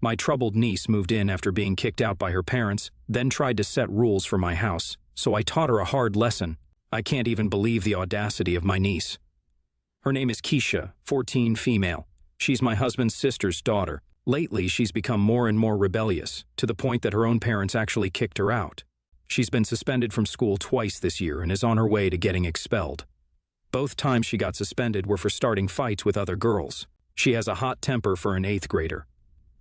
My troubled niece moved in after being kicked out by her parents, then tried to set rules for my house, so I taught her a hard lesson. I can't even believe the audacity of my niece. Her name is Keisha, 14, female. She's my husband's sister's daughter. Lately, she's become more and more rebellious, to the point that her own parents actually kicked her out. She's been suspended from school twice this year and is on her way to getting expelled. Both times she got suspended were for starting fights with other girls. She has a hot temper for an 8th grader.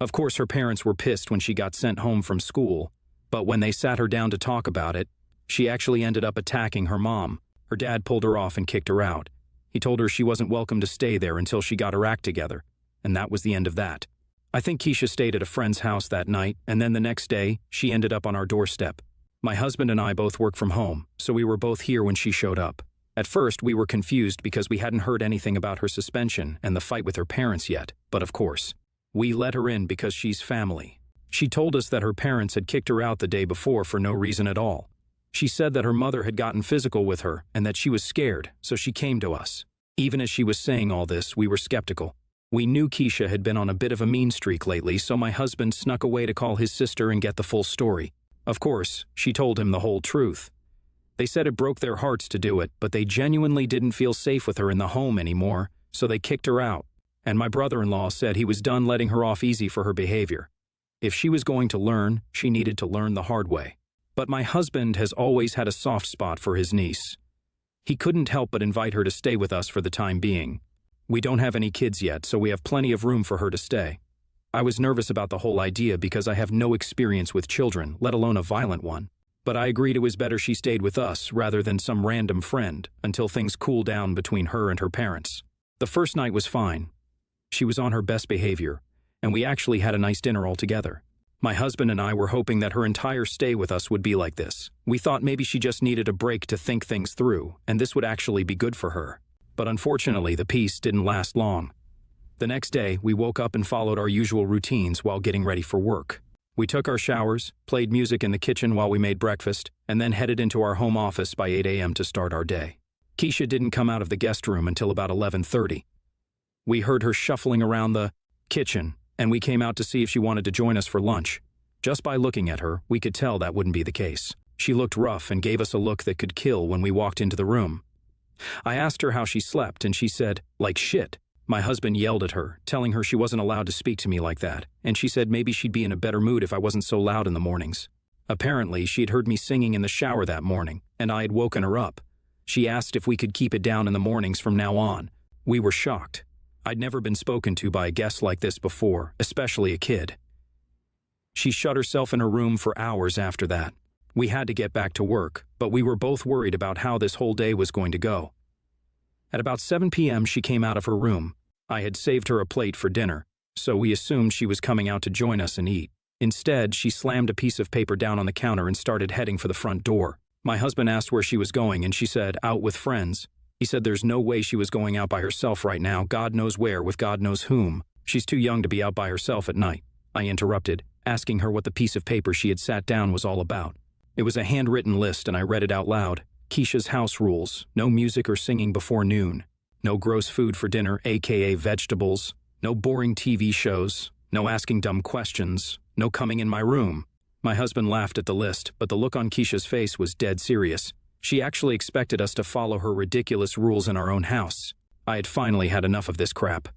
Of course, her parents were pissed when she got sent home from school, but when they sat her down to talk about it, she actually ended up attacking her mom. Her dad pulled her off and kicked her out. He told her she wasn't welcome to stay there until she got her act together, and that was the end of that. I think Keisha stayed at a friend's house that night, and then the next day, she ended up on our doorstep. My husband and I both work from home, so we were both here when she showed up. At first, we were confused because we hadn't heard anything about her suspension and the fight with her parents yet, but of course, we let her in because she's family. She told us that her parents had kicked her out the day before for no reason at all. She said that her mother had gotten physical with her and that she was scared, so she came to us. Even as she was saying all this, we were skeptical. We knew Keisha had been on a bit of a mean streak lately, so my husband snuck away to call his sister and get the full story. Of course, she told him the whole truth. They said it broke their hearts to do it, but they genuinely didn't feel safe with her in the home anymore, so they kicked her out. And my brother-in-law said he was done letting her off easy for her behavior. If she was going to learn, she needed to learn the hard way. But my husband has always had a soft spot for his niece. He couldn't help but invite her to stay with us for the time being. We don't have any kids yet, so we have plenty of room for her to stay. I was nervous about the whole idea because I have no experience with children, let alone a violent one. But I agreed it was better she stayed with us rather than some random friend until things cooled down between her and her parents. The first night was fine. She was on her best behavior, and we actually had a nice dinner all together. My husband and I were hoping that her entire stay with us would be like this. We thought maybe she just needed a break to think things through, and this would actually be good for her. But unfortunately, the peace didn't last long. The next day, we woke up and followed our usual routines while getting ready for work. We took our showers, played music in the kitchen while we made breakfast, and then headed into our home office by 8 a.m. to start our day. Keisha didn't come out of the guest room until about 11:30. We heard her shuffling around the kitchen, and we came out to see if she wanted to join us for lunch. Just by looking at her, we could tell that wouldn't be the case. She looked rough and gave us a look that could kill when we walked into the room. I asked her how she slept, and she said, "Like shit." My husband yelled at her, telling her she wasn't allowed to speak to me like that, and she said maybe she'd be in a better mood if I wasn't so loud in the mornings. Apparently, she had heard me singing in the shower that morning, and I had woken her up. She asked if we could keep it down in the mornings from now on. We were shocked. I'd never been spoken to by a guest like this before, especially a kid. She shut herself in her room for hours after that. We had to get back to work, but we were both worried about how this whole day was going to go. At about 7 p.m., she came out of her room. I had saved her a plate for dinner, so we assumed she was coming out to join us and eat. Instead, she slammed a piece of paper down on the counter and started heading for the front door. My husband asked where she was going, and she said, "Out with friends." He said there's no way she was going out by herself right now, God knows where, with God knows whom. She's too young to be out by herself at night. I interrupted, asking her what the piece of paper she had sat down was all about. It was a handwritten list, and I read it out loud. Keisha's house rules: no music or singing before noon, no gross food for dinner, aka vegetables, no boring TV shows, no asking dumb questions, no coming in my room. My husband laughed at the list, but the look on Keisha's face was dead serious. She actually expected us to follow her ridiculous rules in our own house. I had finally had enough of this crap.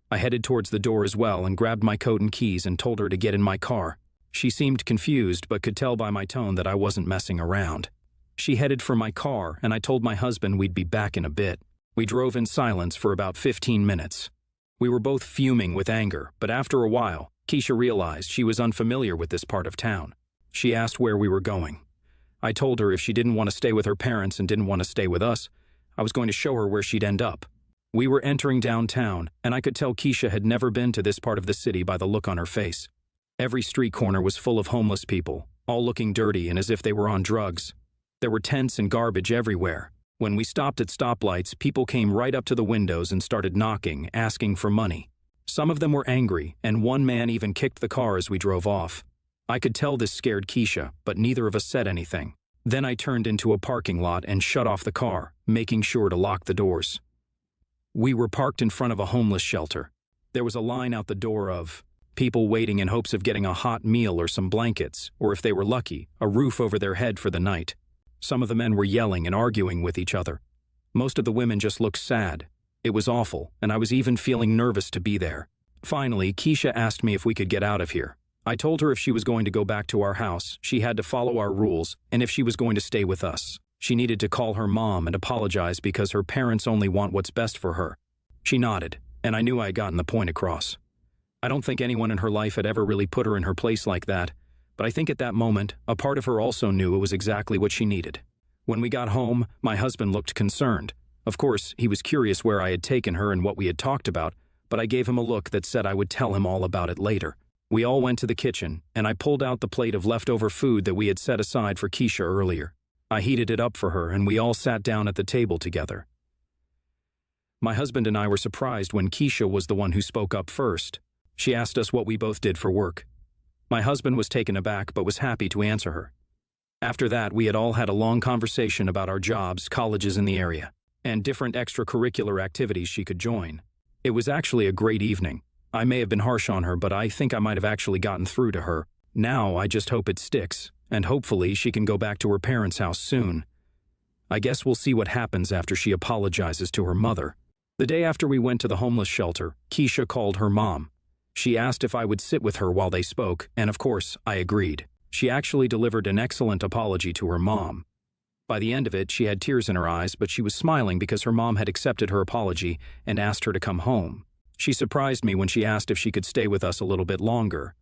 I headed towards the door as well and grabbed my coat and keys and told her to get in my car. She seemed confused but could tell by my tone that I wasn't messing around. She headed for my car, and I told my husband we'd be back in a bit. We drove in silence for about 15 minutes. We were both fuming with anger, but after a while, Keisha realized she was unfamiliar with this part of town. She asked where we were going. I told her if she didn't want to stay with her parents and didn't want to stay with us, I was going to show her where she'd end up. We were entering downtown, and I could tell Keisha had never been to this part of the city by the look on her face. Every street corner was full of homeless people, all looking dirty and as if they were on drugs. There were tents and garbage everywhere. When we stopped at stoplights, people came right up to the windows and started knocking, asking for money. Some of them were angry, and one man even kicked the car as we drove off. I could tell this scared Keisha, but neither of us said anything. Then I turned into a parking lot and shut off the car, making sure to lock the doors. We were parked in front of a homeless shelter. There was a line out the door of People waiting in hopes of getting a hot meal or some blankets, or if they were lucky, a roof over their head for the night. Some of the men were yelling and arguing with each other. Most of the women just looked sad. It was awful, and I was even feeling nervous to be there. Finally, Keisha asked me if we could get out of here. I told her if she was going to go back to our house, she had to follow our rules, and if she was going to stay with us, she needed to call her mom and apologize because her parents only want what's best for her. She nodded, and I knew I had gotten the point across. I don't think anyone in her life had ever really put her in her place like that, but I think at that moment, a part of her also knew it was exactly what she needed. When we got home, my husband looked concerned. Of course, he was curious where I had taken her and what we had talked about, but I gave him a look that said I would tell him all about it later. We all went to the kitchen, and I pulled out the plate of leftover food that we had set aside for Keisha earlier. I heated it up for her, and we all sat down at the table together. My husband and I were surprised when Keisha was the one who spoke up first. She asked us what we both did for work. My husband was taken aback but was happy to answer her. After that, we had all had a long conversation about our jobs, colleges in the area, and different extracurricular activities she could join. It was actually a great evening. I may have been harsh on her, but I think I might have actually gotten through to her. Now I just hope it sticks, and hopefully she can go back to her parents' house soon. I guess we'll see what happens after she apologizes to her mother. The day after we went to the homeless shelter, Keisha called her mom. She asked if I would sit with her while they spoke, and of course, I agreed. She actually delivered an excellent apology to her mom. By the end of it, she had tears in her eyes, but she was smiling because her mom had accepted her apology and asked her to come home. She surprised me when she asked if she could stay with us a little bit longer.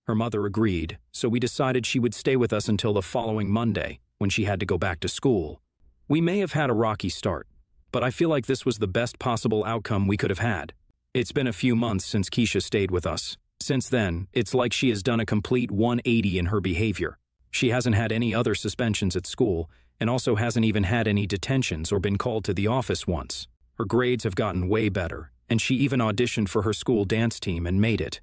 Her mother agreed, so we decided she would stay with us until the following Monday, when she had to go back to school. We may have had a rocky start, but I feel like this was the best possible outcome we could have had. It's been a few months since Keisha stayed with us. Since then, it's like she has done a complete 180 in her behavior. She hasn't had any other suspensions at school, and also hasn't even had any detentions or been called to the office once. Her grades have gotten way better, and she even auditioned for her school dance team and made it.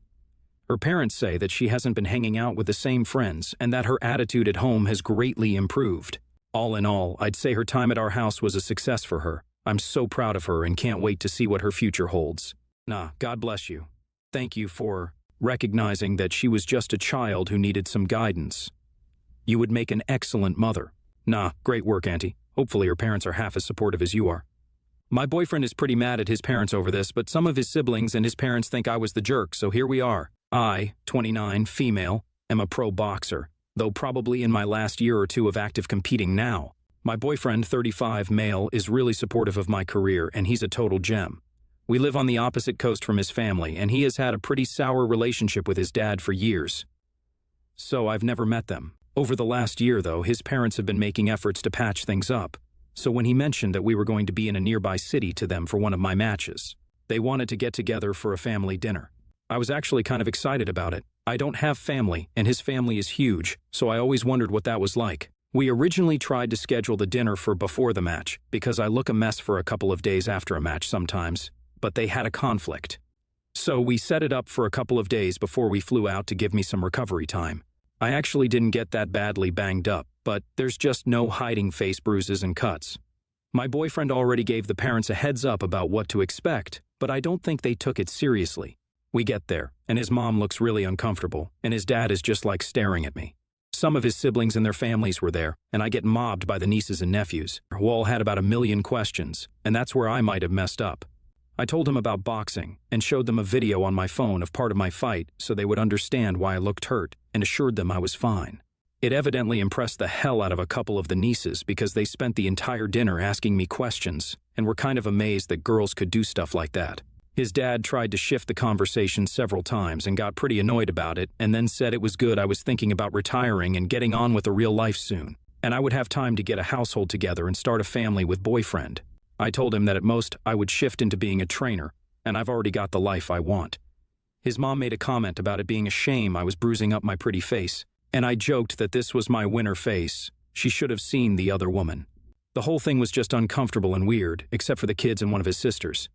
Her parents say that she hasn't been hanging out with the same friends and that her attitude at home has greatly improved. All in all, I'd say her time at our house was a success for her. I'm so proud of her and can't wait to see what her future holds. God bless you. Thank you for recognizing that she was just a child who needed some guidance. You would make an excellent mother. Great work, Auntie. Hopefully her parents are half as supportive as you are. My boyfriend is pretty mad at his parents over this, but some of his siblings and his parents think I was the jerk, so here we are. I, 29, female, am a pro boxer, though probably in my last year or two of active competing now. My boyfriend, 35, male, is really supportive of my career, and he's a total gem. We live on the opposite coast from his family, and he has had a pretty sour relationship with his dad for years. So I've never met them. Over the last year, though, his parents have been making efforts to patch things up. So when he mentioned that we were going to be in a nearby city to them for one of my matches, they wanted to get together for a family dinner. I was actually kind of excited about it. I don't have family, and his family is huge, so I always wondered what that was like. We originally tried to schedule the dinner for before the match, because I look a mess for a couple of days after a match sometimes, but they had a conflict. So we set it up for a couple of days before we flew out to give me some recovery time. I actually didn't get that badly banged up, but there's just no hiding face bruises and cuts. My boyfriend already gave the parents a heads up about what to expect, but I don't think they took it seriously. We get there, and his mom looks really uncomfortable, and his dad is just like staring at me. Some of his siblings and their families were there, and I get mobbed by the nieces and nephews, who all had about 1,000,000 questions, and that's where I might have messed up. I told him about boxing, and showed them a video on my phone of part of my fight so they would understand why I looked hurt, and assured them I was fine. It evidently impressed the hell out of a couple of the nieces because they spent the entire dinner asking me questions, and were kind of amazed that girls could do stuff like that. His dad tried to shift the conversation several times and got pretty annoyed about it, and then said it was good I was thinking about retiring and getting on with a real life soon, and I would have time to get a household together and start a family with boyfriend. I told him that at most I would shift into being a trainer, and I've already got the life I want. His mom made a comment about it being a shame I was bruising up my pretty face, and I joked that this was my winner face. She should have seen the other woman. The whole thing was just uncomfortable and weird, except for the kids and one of his sisters.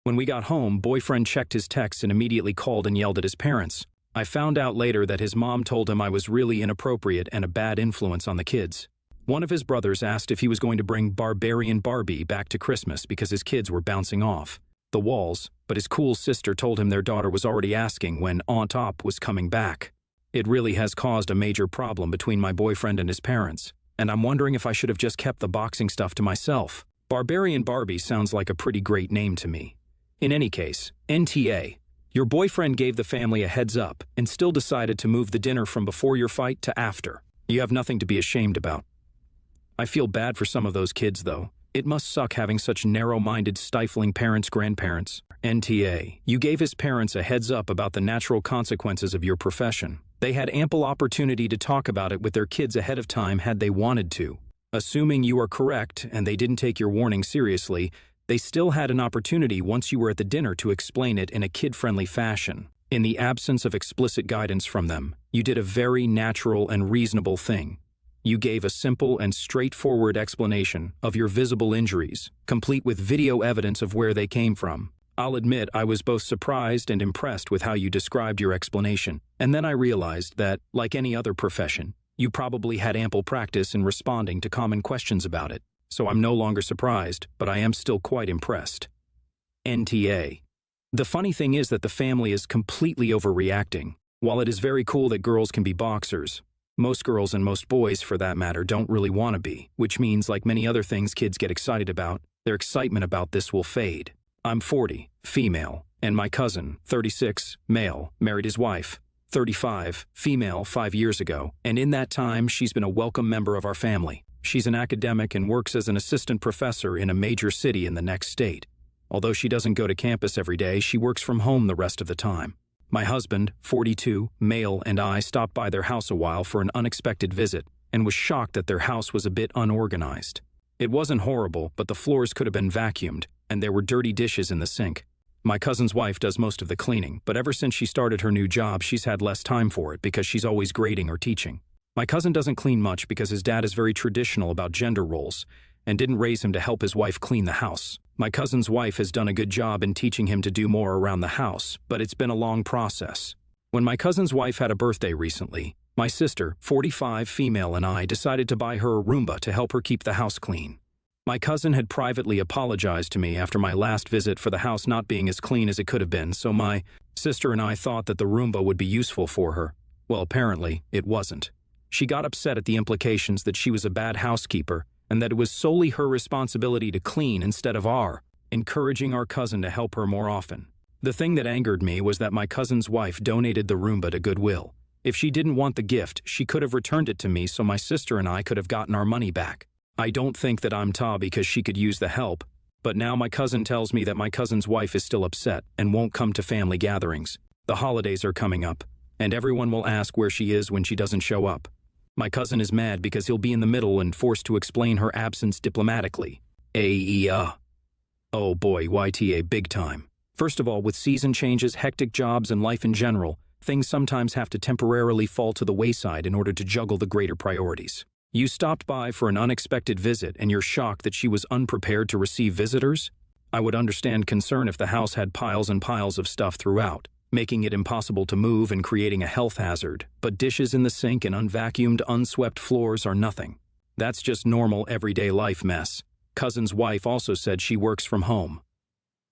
When we got home, boyfriend checked his texts and immediately called and yelled at his parents. I found out later that his mom told him I was really inappropriate and a bad influence on the kids. One of his brothers asked if he was going to bring Barbarian Barbie back to Christmas because his kids were bouncing off. the walls, but his cool sister told him their daughter was already asking when Aunt Op was coming back. It really has caused a major problem between my boyfriend and his parents, and I'm wondering if I should have just kept the boxing stuff to myself. Barbarian Barbie sounds like a pretty great name to me. In any case, NTA, your boyfriend gave the family a heads up and still decided to move the dinner from before your fight to after. You have nothing to be ashamed about. I feel bad for some of those kids, though. It must suck having such narrow-minded, stifling parents-grandparents. NTA, you gave his parents a heads up about the natural consequences of your profession. They had ample opportunity to talk about it with their kids ahead of time had they wanted to. Assuming you are correct and they didn't take your warning seriously, they still had an opportunity once you were at the dinner to explain it in a kid-friendly fashion. In the absence of explicit guidance from them, you did a very natural and reasonable thing. You gave a simple and straightforward explanation of your visible injuries, complete with video evidence of where they came from. I'll admit I was both surprised and impressed with how you described your explanation, and then I realized that, like any other profession, you probably had ample practice in responding to common questions about it. So I'm no longer surprised, but I am still quite impressed. NTA. The funny thing is that the family is completely overreacting. While it is very cool that girls can be boxers, most girls and most boys, for that matter, don't really want to be, which means, like many other things kids get excited about, their excitement about this will fade. I'm 40, female, and my cousin, 36, male, married his wife, 35, female, 5 years ago, and in that time she's been a welcome member of our family. She's an academic and works as an assistant professor in a major city in the next state. Although she doesn't go to campus every day, she works from home the rest of the time. My husband, 42, male, and I stopped by their house a while for an unexpected visit and was shocked that their house was a bit unorganized. It wasn't horrible, but the floors could have been vacuumed, and there were dirty dishes in the sink. My cousin's wife does most of the cleaning, but ever since she started her new job, she's had less time for it because she's always grading or teaching. My cousin doesn't clean much because his dad is very traditional about gender roles and didn't raise him to help his wife clean the house. My cousin's wife has done a good job in teaching him to do more around the house, but it's been a long process. When my cousin's wife had a birthday recently, my sister, 45, female, and I decided to buy her a Roomba to help her keep the house clean. My cousin had privately apologized to me after my last visit for the house not being as clean as it could have been, so my sister and I thought that the Roomba would be useful for her. Well, apparently, it wasn't. She got upset at the implications that she was a bad housekeeper and that it was solely her responsibility to clean instead of our, encouraging our cousin to help her more often. The thing that angered me was that my cousin's wife donated the Roomba to Goodwill. If she didn't want the gift, she could have returned it to me so my sister and I could have gotten our money back. I don't think that I'm Ta because she could use the help, but now my cousin tells me that my cousin's wife is still upset and won't come to family gatherings. The holidays are coming up, and everyone will ask where she is when she doesn't show up. My cousin is mad because he'll be in the middle and forced to explain her absence diplomatically. Oh boy, YTA big time. First of all, with season changes, hectic jobs, and life in general, things sometimes have to temporarily fall to the wayside in order to juggle the greater priorities. You stopped by for an unexpected visit and you're shocked that she was unprepared to receive visitors? I would understand concern if the house had piles and piles of stuff throughout, making it impossible to move and creating a health hazard, but dishes in the sink and unvacuumed, unswept floors are nothing. That's just normal everyday life mess. Cousin's wife also said she works from home.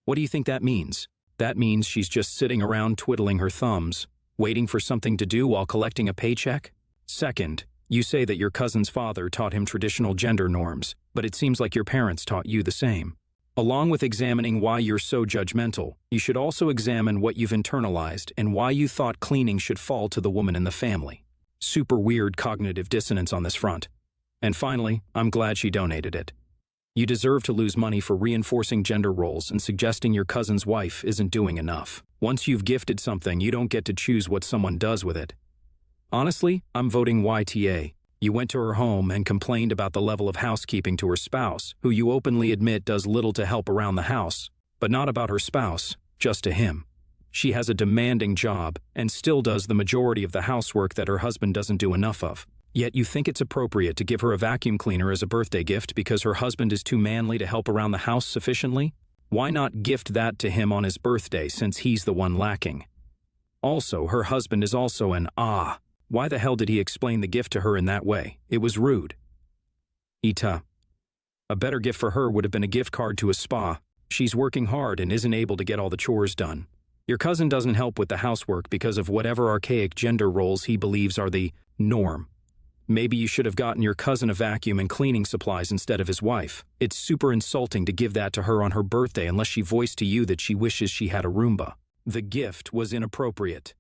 What do you think that means? That means she's just sitting around twiddling her thumbs, waiting for something to do while collecting a paycheck? Second, you say that your cousin's father taught him traditional gender norms, but it seems like your parents taught you the same. Along with examining why you're so judgmental, you should also examine what you've internalized and why you thought cleaning should fall to the woman in the family. Super weird cognitive dissonance on this front. And finally, I'm glad she donated it. You deserve to lose money for reinforcing gender roles and suggesting your cousin's wife isn't doing enough. Once you've gifted something, you don't get to choose what someone does with it. Honestly, I'm voting YTA. You went to her home and complained about the level of housekeeping to her spouse, who you openly admit does little to help around the house, but not about her spouse, just to him. She has a demanding job and still does the majority of the housework that her husband doesn't do enough of. Yet you think it's appropriate to give her a vacuum cleaner as a birthday gift because her husband is too manly to help around the house sufficiently? Why not gift that to him on his birthday since he's the one lacking? Also, her husband is also an Why the hell did he explain the gift to her in that way? It was rude. Ita. A better gift for her would have been a gift card to a spa. She's working hard and isn't able to get all the chores done. Your cousin doesn't help with the housework because of whatever archaic gender roles he believes are the norm. Maybe you should have gotten your cousin a vacuum and cleaning supplies instead of his wife. It's super insulting to give that to her on her birthday unless she voiced to you that she wishes she had a Roomba. The gift was inappropriate.